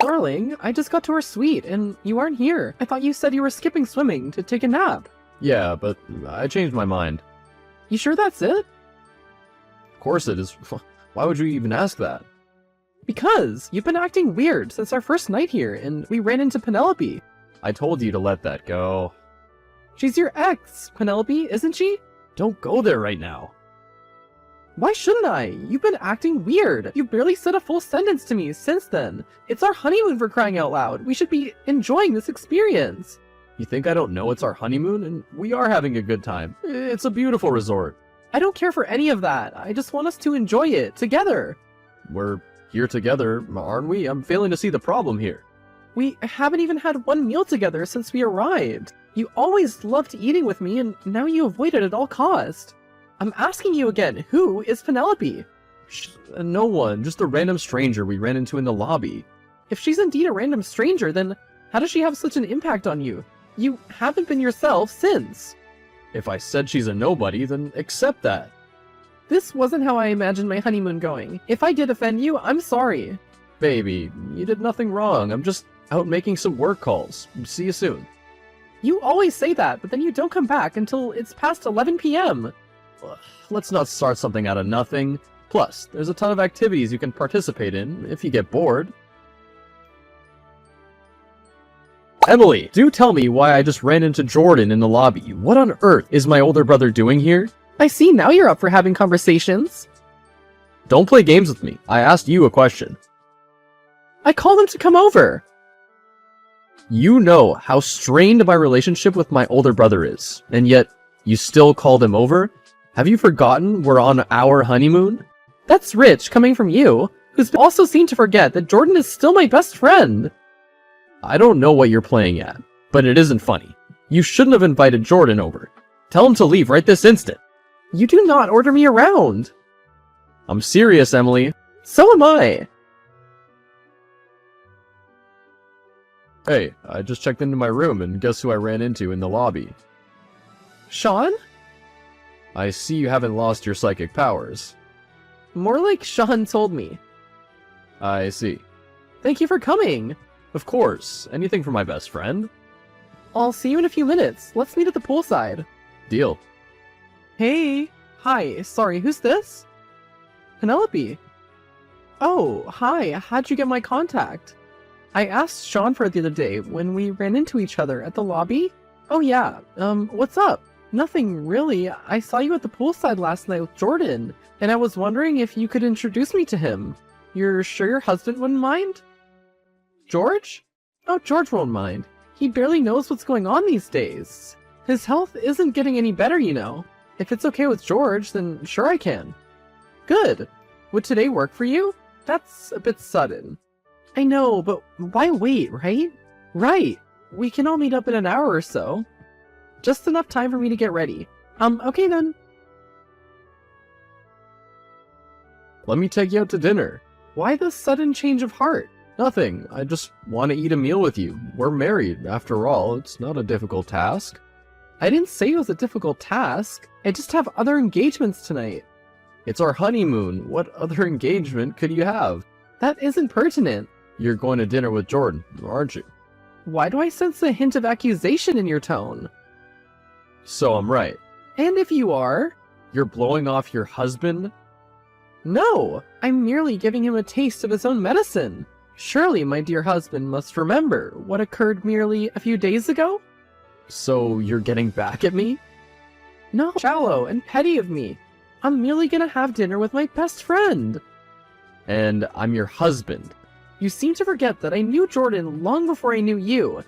Darling, I just got to our suite, and you aren't here. I thought you said you were skipping swimming to take a nap. Yeah, but I changed my mind. You sure that's it? Of course it is. Why would you even ask that? Because you've been acting weird since our first night here, and we ran into Penelope. I told you to let that go. She's your ex, Penelope, isn't she? Don't go there right now. Why shouldn't I? You've been acting weird. You barely said a full sentence to me since then. It's our honeymoon, for crying out loud. We should be enjoying this experience. You think I don't know it's our honeymoon? And we are having a good time. It's a beautiful resort. I don't care for any of that. I just want us to enjoy it together. We're here together, aren't we? I'm failing to see the problem here. We haven't even had one meal together since we arrived. You always loved eating with me, and now you avoid it at all cost. I'm asking you again, who is Penelope? No one, just a random stranger we ran into in the lobby. If she's indeed a random stranger, then how does she have such an impact on you? You haven't been yourself since. If I said she's a nobody, then accept that. This wasn't how I imagined my honeymoon going. If I did offend you, I'm sorry. Baby, you did nothing wrong. I'm just out making some work calls. See you soon. You always say that, but then you don't come back until it's past 11 p.m. Let's not start something out of nothing. Plus, there's a ton of activities you can participate in if you get bored. Emily, do tell me why I just ran into Jordan in the lobby. What on earth is my older brother doing here? I see now you're up for having conversations. Don't play games with me. I asked you a question. I called him to come over. You know how strained my relationship with my older brother is, and yet you still called him over? Have you forgotten we're on our honeymoon? That's rich coming from you, who's also seemed to forget that Jordan is still my best friend. I don't know what you're playing at, but it isn't funny. You shouldn't have invited Jordan over. Tell him to leave right this instant. You do not order me around. I'm serious, Emily. So am I. Hey, I just checked into my room and guess who I ran into in the lobby? Sean? I see you haven't lost your psychic powers. More like Sean told me. I see. Thank you for coming. Of course. Anything for my best friend? I'll see you in a few minutes. Let's meet at the poolside. Deal. Hey. Hi. Sorry, who's this? Penelope. Oh, hi. How'd you get my contact? I asked Sean for it the other day when we ran into each other at the lobby. Oh yeah. What's up? Nothing really. I saw you at the poolside last night with Jordan, and I was wondering if you could introduce me to him. You're sure your husband wouldn't mind? George? Oh, George won't mind. He barely knows what's going on these days. His health isn't getting any better, you know. If it's okay with George, then sure I can. Good. Would today work for you? That's a bit sudden. I know, but why wait, right? Right. We can all meet up in an hour or so. Just enough time for me to get ready. Okay then. Let me take you out to dinner. Why this sudden change of heart? Nothing. I just want to eat a meal with you. We're married, after all. It's not a difficult task. I didn't say it was a difficult task. I just have other engagements tonight. It's our honeymoon. What other engagement could you have? That isn't pertinent. You're going to dinner with Jordan, aren't you? Why do I sense a hint of accusation in your tone? So I'm right. And if you are? You're blowing off your husband? No, I'm merely giving him a taste of his own medicine. Surely my dear husband must remember what occurred merely a few days ago? So you're getting back at me? No, shallow and petty of me. I'm merely gonna have dinner with my best friend. And I'm your husband. You seem to forget that I knew Jordan long before I knew you,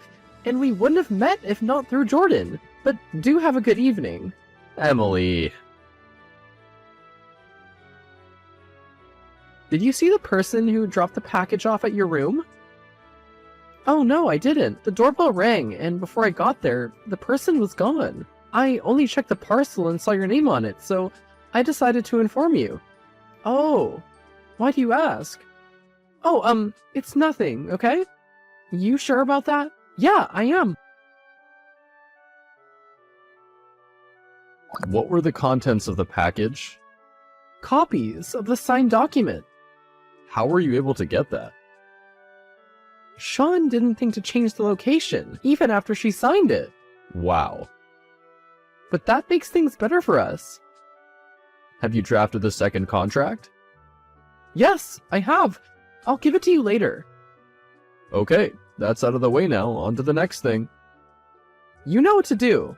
and we wouldn't have met if not through Jordan. But do have a good evening. Emily. Did you see the person who dropped the package off at your room? Oh no, I didn't. The doorbell rang, and before I got there, the person was gone. I only checked the parcel and saw your name on it, so I decided to inform you. Oh, why do you ask? Oh, it's nothing, okay? You sure about that? Yeah, I am. What were the contents of the package? Copies of the signed document. How were you able to get that? Sean didn't think to change the location, even after she signed it. Wow. But that makes things better for us. Have you drafted the second contract? Yes, I have. I'll give it to you later. Okay, that's out of the way now. On to the next thing. You know what to do.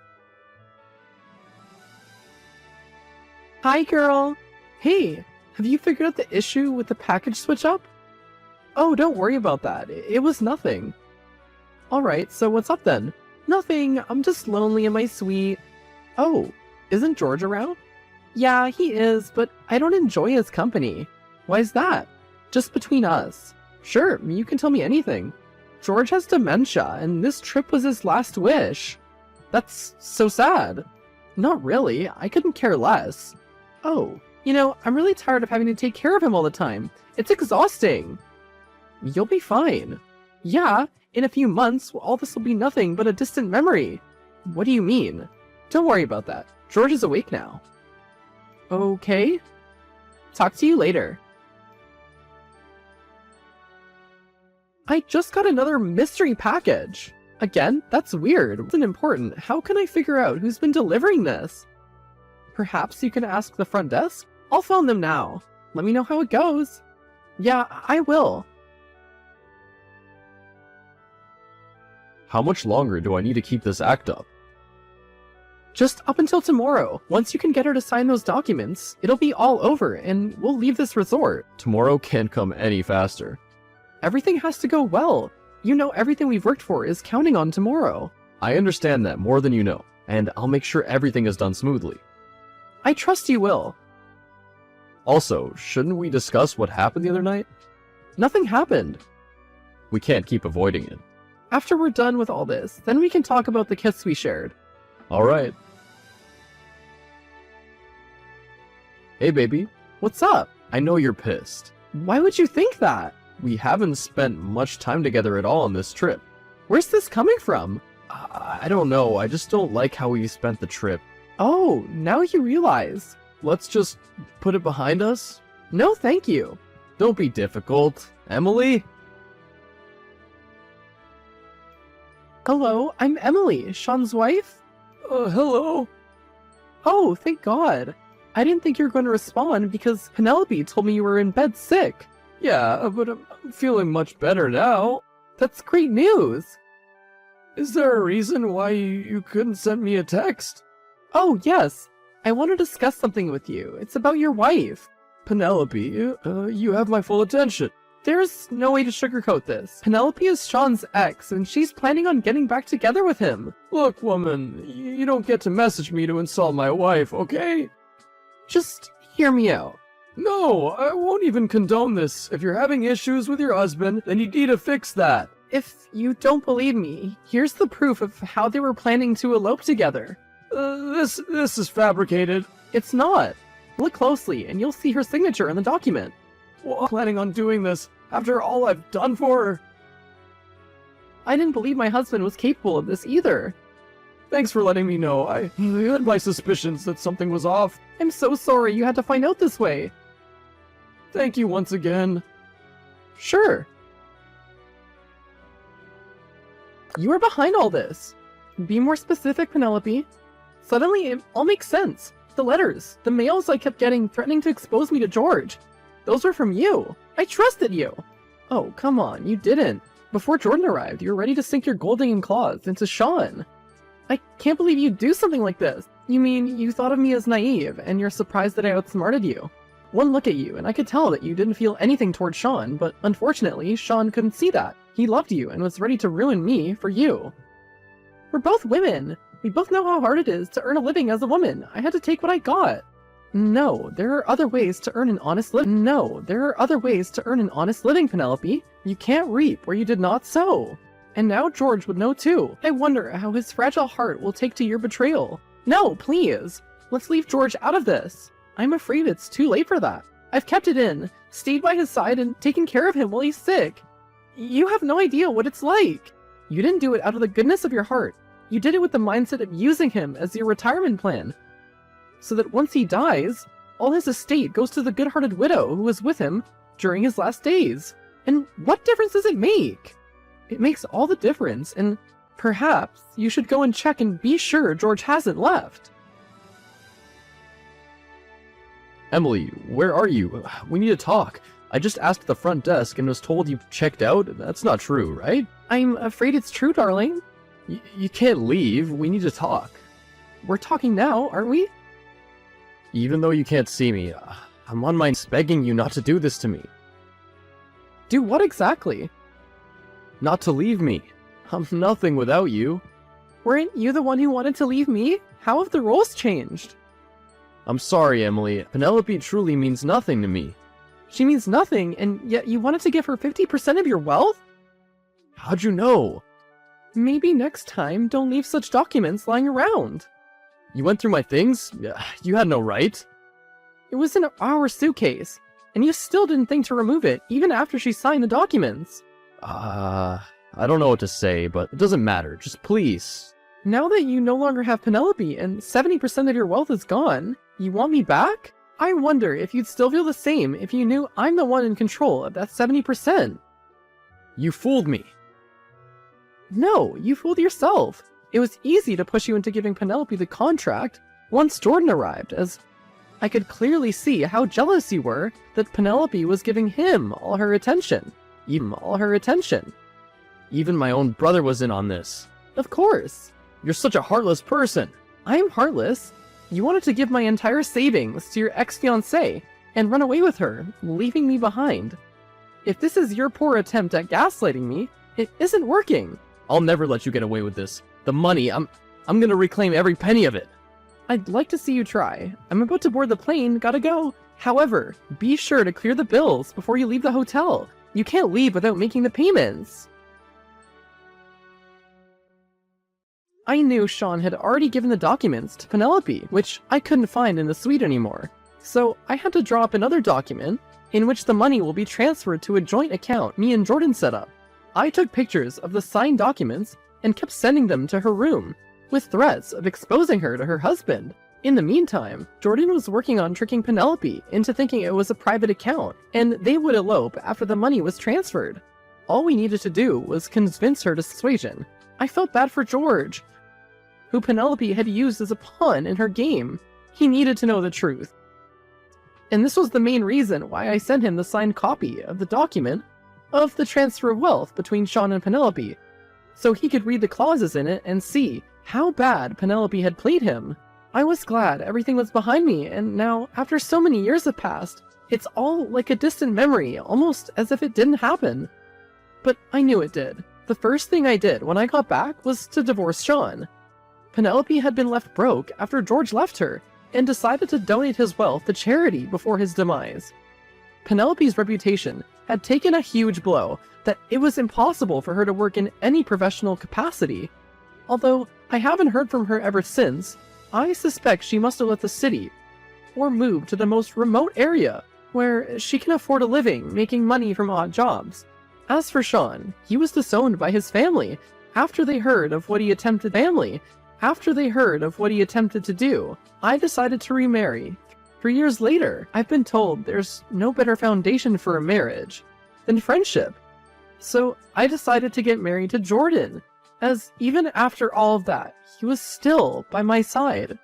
Hi, girl. Hey, have you figured out the issue with the package switch up? Oh, don't worry about that. It was nothing. Alright, so what's up then? Nothing. I'm just lonely in my suite. Oh, isn't George around? Yeah, he is, but I don't enjoy his company. Why's that? Just between us. Sure, you can tell me anything. George has dementia, and this trip was his last wish. That's so sad. Not really, I couldn't care less. Oh, you know, I'm really tired of having to take care of him all the time. It's exhausting. You'll be fine. Yeah, in a few months, all this will be nothing but a distant memory. What do you mean? Don't worry about that. George is awake now. Okay. Talk to you later. I just got another mystery package. Again, that's weird. It's important. How can I figure out who's been delivering this? Perhaps you can ask the front desk? I'll phone them now. Let me know how it goes. Yeah, I will. How much longer do I need to keep this act up? Just up until tomorrow. Once you can get her to sign those documents, it'll be all over and we'll leave this resort. Tomorrow can't come any faster. Everything has to go well. You know everything we've worked for is counting on tomorrow. I understand that more than you know, and I'll make sure everything is done smoothly. I trust you will. Also, shouldn't we discuss what happened the other night? Nothing happened. We can't keep avoiding it. After we're done with all this, then we can talk about the kiss we shared. Alright. Hey baby, What's up? I know you're pissed. Why would you think that? We haven't spent much time together at all on this trip. Where's this coming from? I don't know, I just don't like how we spent the trip. Oh, now you realize. Let's just put it behind us? No, thank you. Don't be difficult. Emily? Hello, I'm Emily, Sean's wife. Hello? Oh, thank God. I didn't think you were going to respond because Penelope told me you were in bed sick. Yeah, but I'm feeling much better now. That's great news. Is there a reason why you couldn't send me a text? Oh, yes. I want to discuss something with you. It's about your wife. Penelope, you have my full attention. There's no way to sugarcoat this. Penelope is Sean's ex, and she's planning on getting back together with him. Look, woman, you don't get to message me to insult my wife, okay? Just hear me out. No, I won't even condone this. If you're having issues with your husband, then you need to fix that. If you don't believe me, here's the proof of how they were planning to elope together. This is fabricated. It's not. Look closely, and you'll see her signature in the document. Well, planning on doing this after all I've done for her. I didn't believe my husband was capable of this either. Thanks for letting me know. I had my suspicions that something was off. I'm so sorry you had to find out this way. Thank you once again. Sure. You were behind all this. Be more specific, Penelope. Suddenly, it all makes sense. The letters, the mails I kept getting threatening to expose me to George. Those were from you. I trusted you. Oh, come on, you didn't. Before Jordan arrived, you were ready to sink your gold-digging claws into Sean. I can't believe you'd do something like this. You mean, you thought of me as naive, and you're surprised that I outsmarted you. One look at you, and I could tell that you didn't feel anything toward Sean, but unfortunately, Sean couldn't see that. He loved you and was ready to ruin me for you. We're both women. We both know how hard it is to earn a living as a woman. I had to take what I got. No, there are other ways to earn an honest living. No, there are other ways to earn an honest living, Penelope. You can't reap where you did not sow. And now George would know too. I wonder how his fragile heart will take to your betrayal. No, please. Let's leave George out of this. I'm afraid it's too late for that. I've kept it in, stayed by his side, and taken care of him while he's sick. You have no idea what it's like. You didn't do it out of the goodness of your heart. You did it with the mindset of using him as your retirement plan. So that once he dies, all his estate goes to the good-hearted widow who was with him during his last days. And what difference does it make? It makes all the difference, and perhaps you should go and check and be sure George hasn't left. Emily, where are you? We need to talk. I just asked the front desk and was told you checked out. That's not true, right? I'm afraid it's true, darling. You can't leave. We need to talk. We're talking now, aren't we? Even though you can't see me, I'm on my knees begging you not to do this to me. Do what exactly? Not to leave me. I'm nothing without you. Weren't you the one who wanted to leave me? How have the roles changed? I'm sorry, Emily. Penelope truly means nothing to me. She means nothing, and yet you wanted to give her 50% of your wealth? How'd you know? Maybe next time, don't leave such documents lying around. You went through my things? You had no right. It was in our suitcase, and you still didn't think to remove it, even after she signed the documents. I don't know what to say, but it doesn't matter. Just please. Now that you no longer have Penelope and 70% of your wealth is gone, you want me back? I wonder if you'd still feel the same if you knew I'm the one in control of that 70%. You fooled me. No, you fooled yourself. It was easy to push you into giving Penelope the contract once Jordan arrived, as I could clearly see how jealous you were that Penelope was giving him all her attention. Even my own brother was in on this. Of course. You're such a heartless person. I'm heartless. You wanted to give my entire savings to your ex-fiancée and run away with her, leaving me behind. If this is your poor attempt at gaslighting me, it isn't working. I'll never let you get away with this. The money, I'm gonna reclaim every penny of it. I'd like to see you try. I'm about to board the plane, gotta go. However, be sure to clear the bills before you leave the hotel. You can't leave without making the payments. I knew Sean had already given the documents to Penelope, which I couldn't find in the suite anymore. So I had to draw up another document in which the money will be transferred to a joint account me and Jordan set up. I took pictures of the signed documents and kept sending them to her room, with threats of exposing her to her husband. In the meantime, Jordan was working on tricking Penelope into thinking it was a private account, and they would elope after the money was transferred. All we needed to do was convince her to persuasion. I felt bad for George, who Penelope had used as a pawn in her game. He needed to know the truth. And this was the main reason why I sent him the signed copy of the document of the transfer of wealth between Sean and Penelope, so he could read the clauses in it and see how bad Penelope had played him. I was glad everything was behind me, and now, after so many years have passed, it's all like a distant memory, almost as if it didn't happen. But I knew it did. The first thing I did when I got back was to divorce Sean. Penelope had been left broke after George left her, and decided to donate his wealth to charity before his demise. Penelope's reputation had taken a huge blow that it was impossible for her to work in any professional capacity. Although I haven't heard from her ever since, I suspect she must have left the city, or moved to the most remote area where she can afford a living making money from odd jobs. As for Sean, he was disowned by his family after they heard of what he attempted to do. I decided to remarry. 3 years later, I've been told there's no better foundation for a marriage than friendship. So I decided to get married to Jordan, as even after all of that, he was still by my side.